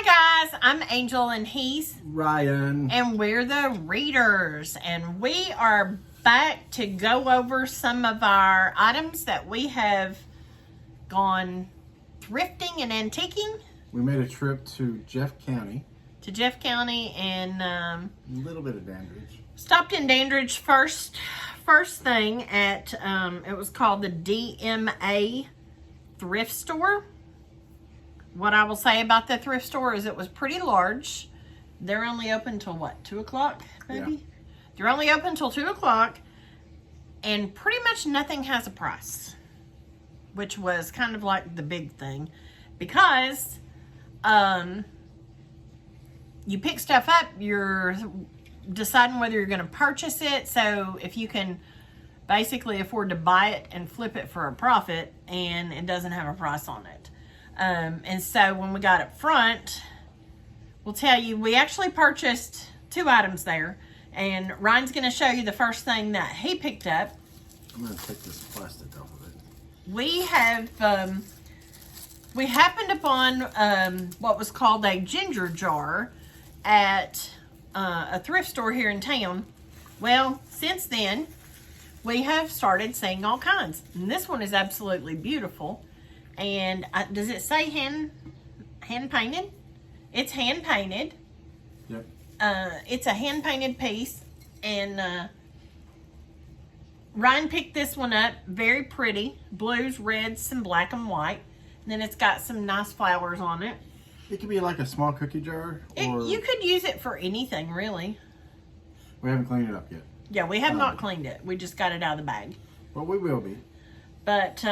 Hi guys, I'm Angel and he's Ryan. And we're the Readers, and we are back to go over some of our items that we have gone thrifting and antiquing. We made a trip to Jeff County. And a little bit of Dandridge. Stopped in Dandridge first thing at it was called the DMA thrift store. What I will say about the thrift store is it was pretty large. They're only open till what, 2 o'clock maybe? Yeah. They're only open till 2 o'clock, and pretty much nothing has a price, which was kind of like the big thing, because you pick stuff up, you're deciding whether you're going to purchase it. So if you can basically afford to buy it and flip it for a profit, and it doesn't have a price on it. And so when we got up front, we'll tell you, we actually purchased 2 items there. And Ryan's going to show you the first thing that he picked up. I'm going to take this plastic off of it. We have, we happened upon what was called a ginger jar at a thrift store here in town. Well, since then, we have started seeing all kinds. And this one is absolutely beautiful. And does it say hand painted? It's hand painted. Yep. It's a hand painted piece, and Ryan picked this one up. Very pretty, blues, reds, some black and white. And then it's got some nice flowers on it. It could be like a small cookie jar, or You could use it for anything, really. we haven't cleaned it up yet. Yeah, we have not cleaned it. We just got it out of the bag. Well, we will be. But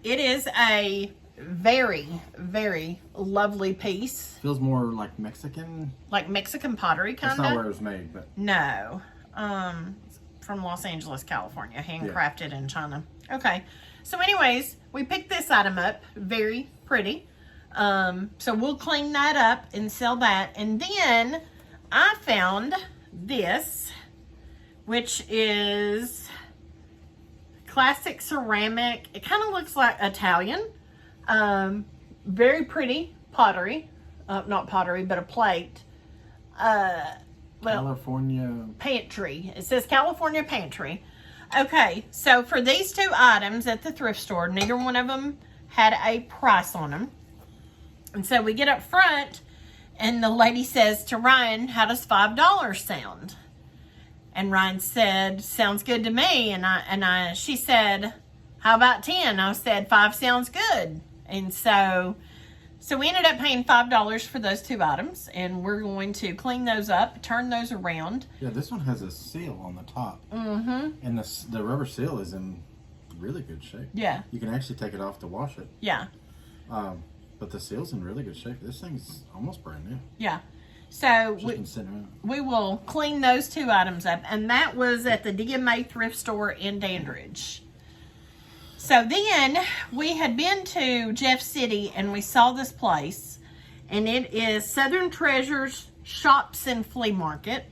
it is a very, very lovely piece. Feels more like Mexican. Like Mexican pottery, kind of. That's not where it was made, but No. From Los Angeles, California. Handcrafted in China. Okay. So anyways, we picked this item up. Very pretty. So we'll clean that up and sell that. And then I found this, which is classic ceramic. It kind of looks like Italian. Very pretty pottery. Not pottery, but a plate. California Pantry. It says California Pantry. Okay, so for these 2 items at the thrift store, neither one of them had a price on them. And so we get up front, and the lady says to Ryan, "How does $5 sound?" And Ryan said, "Sounds good to me." And she said, "How about 10?" I said, "5 sounds good." And so we ended up paying $5 for those 2 items, and we're going to clean those up, turn those around. Yeah, this one has a seal on the top. Mm-hmm. And the rubber seal is in really good shape. Yeah. You can actually take it off to wash it. Yeah. But the seal's in really good shape. This thing's almost brand new. Yeah. So Been sitting around. we will clean those 2 items up, and that was at the DMA thrift store in Dandridge. So then we had been to Jeff City, and we saw this place, and it is Southern Treasures Shops and Flea Market.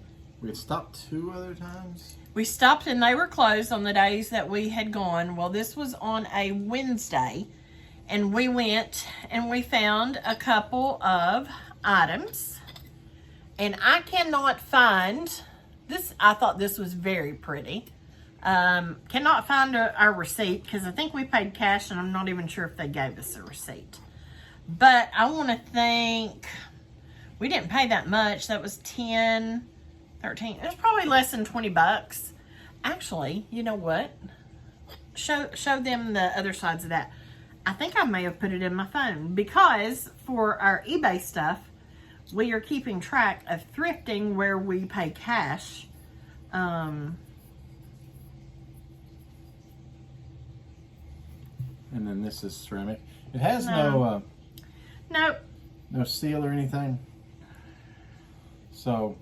We had stopped 2 other times. We stopped and they were closed on the days that we had gone. Well, this was on a Wednesday, and we went and we found a couple of items. And I cannot find this. I thought this was very pretty. Cannot find our receipt because I think we paid cash, and I'm not even sure if they gave us a receipt. But I want to think we didn't pay that much. That was 10, 13. It was probably less than $20. Actually, you know what? Show them the other sides of that. I think I may have put it in my phone, because for our eBay stuff, we are keeping track of thrifting where we pay cash. And then this is ceramic. It has no seal or anything. So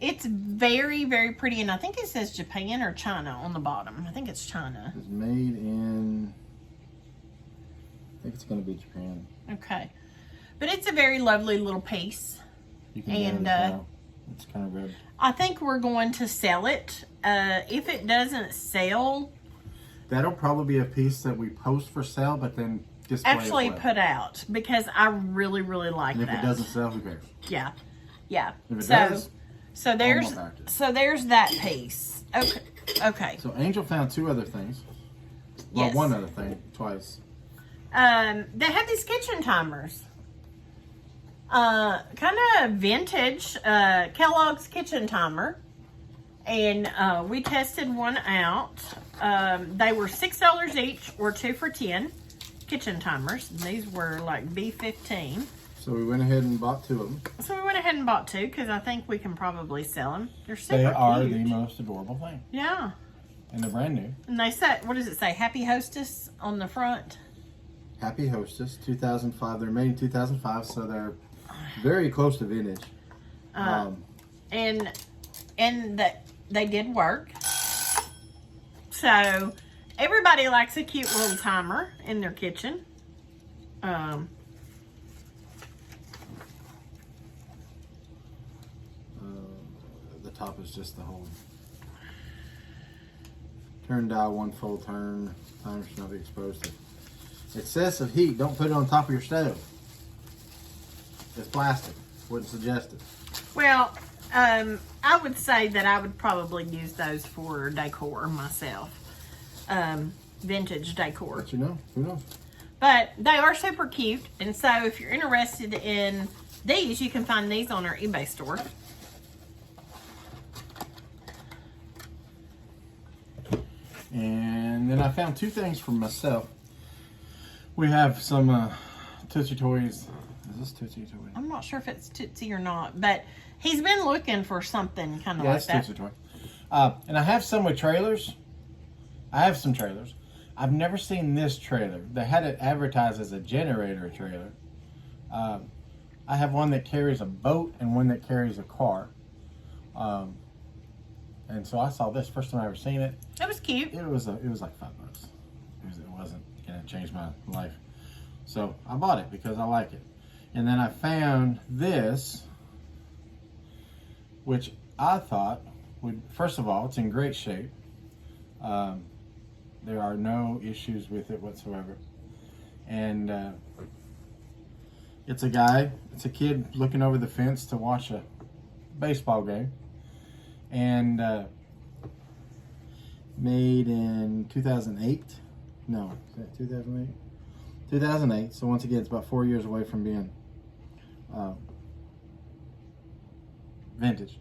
it's very, very pretty, and I think it says Japan or China on the bottom. I think it's China. It's made in, I think it's going to be Japan. Okay. But it's a very lovely little piece. You can it's kind of red. I think we're going to sell it. If it doesn't sell, That'll probably be a piece that we post for sale, but then display actually as well. put out, because I really, really like And if that. it doesn't sell, who cares? Yeah. Yeah. If it does, so there's that piece. Okay. So Angel found two other things. Well, Yes. one other thing, twice. They have these kitchen timers. Kind of vintage Kellogg's kitchen timer. And we tested one out. They were $6 each, or 2 for $10 kitchen timers. These were like B15. So we went ahead and bought two of them. So we went ahead and bought 2 because I think we can probably sell them. They're super They are cute. the most adorable thing. Yeah. And they're brand new. And they say, what does it say? Happy Hostess on the front. Happy Hostess, 2005. They're made in 2005, so they're very close to vintage. And that they did work. So everybody likes a cute little timer in their kitchen. The top is just the whole turn dial, one full turn. Timer should not be exposed to excessive heat. Don't put it on top of your stove. It's plastic. Wouldn't suggest it. Well, I would say that I would probably use those for decor myself. Vintage decor. But you know, who knows? But they are super cute. And so if you're interested in these, you can find these on our eBay store. And then I found two things for myself. We have some Tootsie Toys. Is this Tootsie Toy? I'm not sure if it's Tootsie or not, but he's been looking for something kind of Yeah, like it's that. Tootsie Toy. And I have some with trailers. I have some trailers. I've never seen this trailer. They had it advertised as a generator trailer. I have one that carries a boat and one that carries a car. And so I saw this first time I ever seen it. It was cute. It was like $5. It wasn't gonna change my life, so I bought it because I like it. And then I found this, which I thought would, first of all, it's in great shape. There are no issues with it whatsoever, and it's a kid looking over the fence to watch a baseball game. And made in 2008. No, is that 2008? 2008. So once again, it's about 4 years away from being vintage.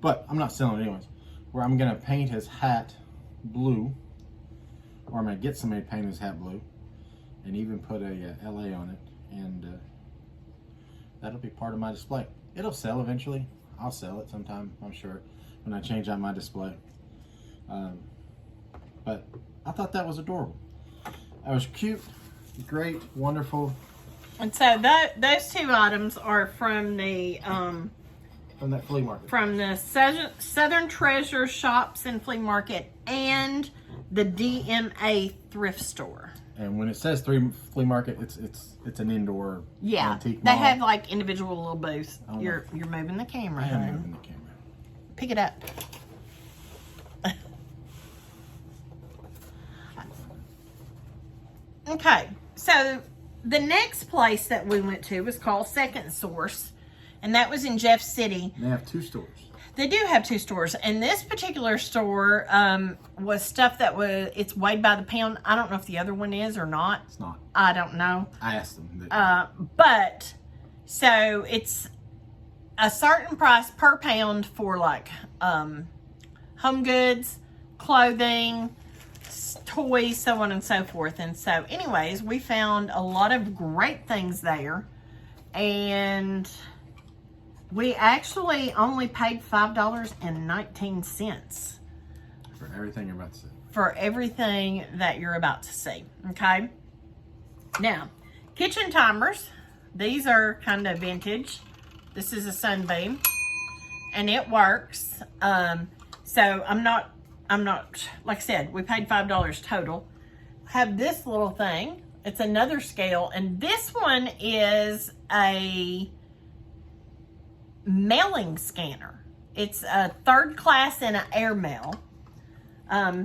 But I'm not selling it anyways. Where I'm going to paint his hat blue. Or I'm going to get somebody to paint his hat blue. And even put a LA on it. And that'll be part of my display. It'll sell eventually. I'll sell it sometime, I'm sure, when I change out my display. But I thought that was adorable. That was cute, great, wonderful. And so those 2 items are from the From that flea market. from the Southern Treasure Shops and Flea Market and the DMA thrift store. And when it says flea market, it's an indoor antique They mall. have like individual little booths. Oh, You're moving the camera. I am hon. moving the camera. Pick it up. Okay, so the next place that we went to was called Second Source, and that was in Jeff City. And they have 2 stores. They do have 2 stores, and this particular store was stuff that it's weighed by the pound. I don't know if the other one is or not. It's not. I don't know. I asked them. But so it's a certain price per pound for like home goods, clothing, toys, so on and so forth. And so anyways, we found a lot of great things there, and we actually only paid $5.19 For everything you're about to see. for everything that you're about to see. Okay, now kitchen timers, these are kind of vintage. This is a Sunbeam, and it works. So I'm not, like I said, we paid $5 total. Have this little thing. It's another scale, and this one is a mailing scanner. It's a 3rd class in an airmail.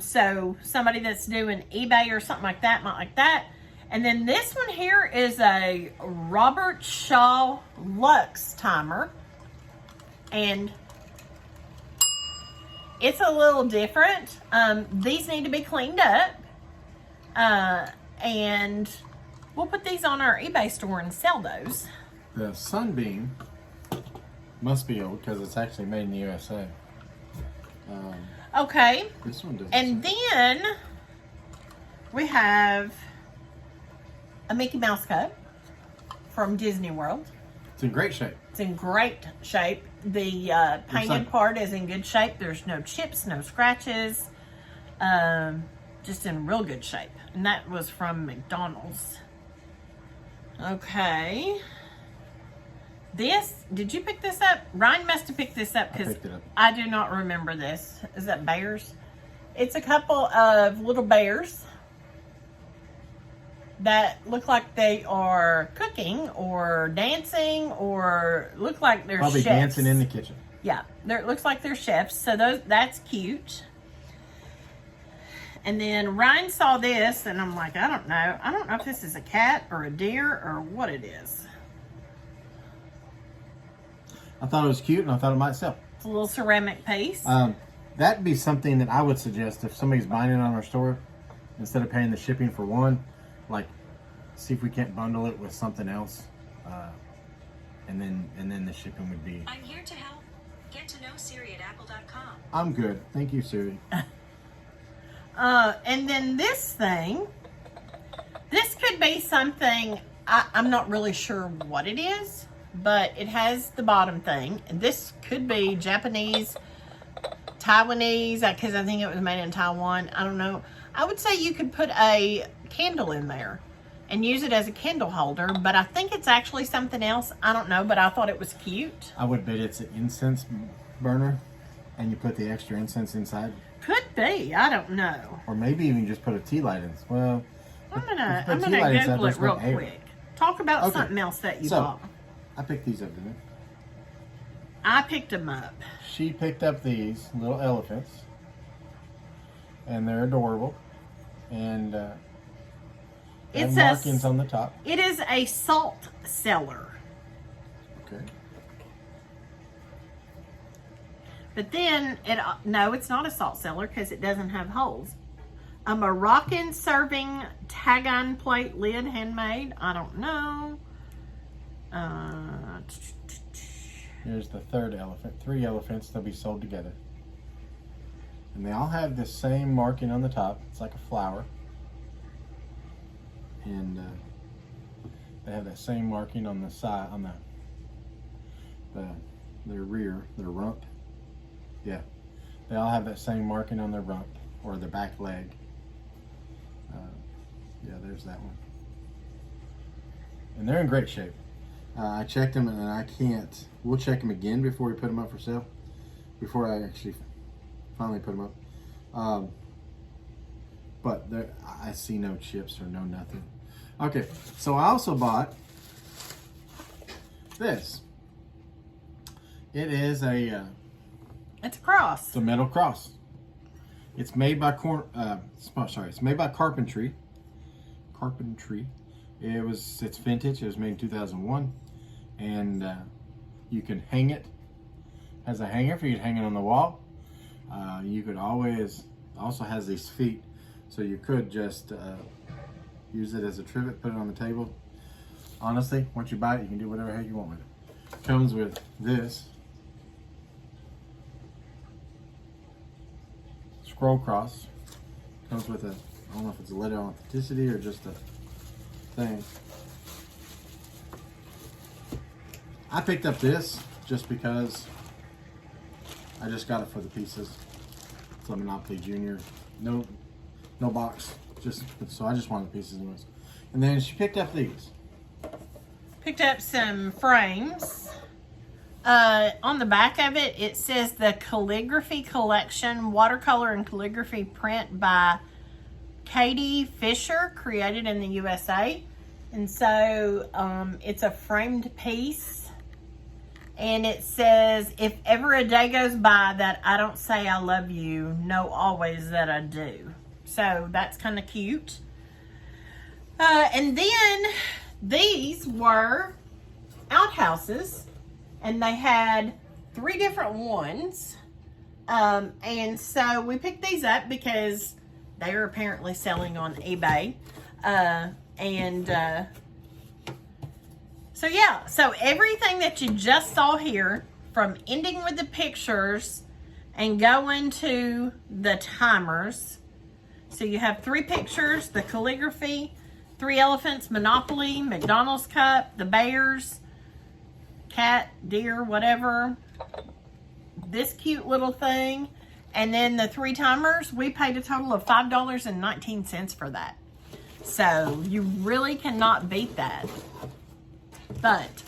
So somebody that's doing eBay or something like that might like that. And then this one here is a Robert Shaw Lux timer. And it's a little different. These need to be cleaned up. And we'll put these on our eBay store and sell those. The Sunbeam must be old because it's actually made in the USA. Okay. This one doesn't. And then we have a Mickey Mouse cup from Disney World. It's in great shape. It's in great shape. The painted part is in good shape. There's no chips, no scratches. Just in real good shape. And that was from McDonald's. Okay. This, did you pick this up? Ryan must have picked this up because I do not remember this. Is that bears? It's a couple of little bears that look like they are cooking or dancing or look like they're probably chefs. Dancing in the kitchen. Yeah, it looks like they're chefs. So that's cute. And then Ryan saw this and I'm like, I don't know. I don't know if this is a cat or a deer or what it is. I thought it was cute and I thought it might sell. It's a little ceramic piece. That'd be something that I would suggest if somebody's buying it on our store, instead of paying the shipping for one, like see if we can't bundle it with something else, and then the shipping would be. I'm here to help. Get to know Siri at apple.com. I'm good, thank you, Siri. And then this thing, this could be something, I'm not really sure what it is, but it has the bottom thing. And this could be Japanese, Taiwanese, because I think it was made in Taiwan. I don't know. I would say you could put a candle in there and use it as a candle holder, but I think it's actually something else. I don't know, but I thought it was cute. I would bet it's an incense burner, and you put the extra incense inside. Could be. I don't know. Or maybe even just put a tea light in. Well, I'm gonna Google it real quick. Talk about something else that you bought. I picked these up, didn't I picked them up. She picked up these little elephants, and they're adorable. And they have markings on the top. It is a salt cellar. Okay. But then, no, it's not a salt cellar because it doesn't have holes. A Moroccan serving tag-on plate lid, handmade. I don't know. Here's the third elephant. 3 elephants, they'll be sold together. And they all have the same marking on the top. It's like a flower. And they have that same marking on the side, on their rear, their rump. Yeah, they all have that same marking on their rump or their back leg. Yeah, there's that one. And they're in great shape. I checked them and I can't. We'll check them again before we put them up for sale. Before I actually finally put them up. But I see no chips or no nothing. Okay, so I also bought this. It is a. It's a cross. It's a metal cross. It's made by it's made by Carpentry. It's vintage. It was made in 2001, and you can hang it. Has a hanger for you to hang it on the wall. You could also has these feet, so you could just use it as a trivet, put it on the table. Honestly, once you buy it, you can do whatever the heck you want with it. Comes with this scroll cross. Comes with I don't know if it's a letter of authenticity or just a thing. I picked up this just because I just got it for the pieces. It's a Monopoly Junior. No box. So I just wanted the pieces anyways. And then she picked up these. Picked up some frames. On the back of it, it says the Calligraphy Collection, watercolor and calligraphy print by Katie Fisher, created in the USA. And so it's a framed piece. And it says, if ever a day goes by that I don't say I love you, know always that I do. So that's kind of cute. And then these were outhouses, and they had 3 different ones. And so we picked these up because they are apparently selling on eBay. So yeah, so everything that you just saw here, from ending with the pictures and going to the timers. So you have 3 pictures, the calligraphy, 3 elephants, Monopoly, McDonald's cup, the bears, cat, deer, whatever, this cute little thing, and then the 3 timers. We paid a total of $5.19 for that. So you really cannot beat that. But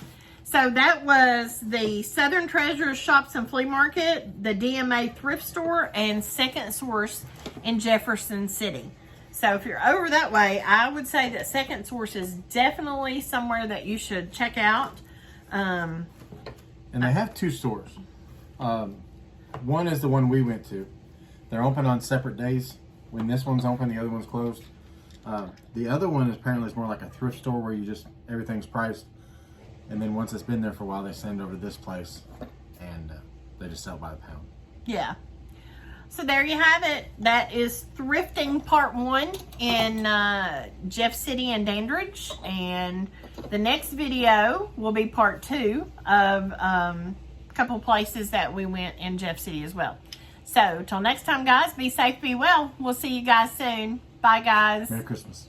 so that was the Southern Treasures Shops and Flea Market, the DMA Thrift Store, and Second Source in Jefferson City. So if you're over that way, I would say that Second Source is definitely somewhere that you should check out. And they have 2 stores. One is the one we went to. They're open on separate days. When this one's open, the other one's closed. The other one is apparently more like a thrift store where you just, everything's priced. And then once it's been there for a while, they send it over to this place and they just sell by the pound. Yeah. So there you have it. That is thrifting part 1 in Jeff City and Dandridge. And the next video will be part 2 of a couple places that we went in Jeff City as well. So till next time, guys, be safe, be well. We'll see you guys soon. Bye, guys. Merry Christmas.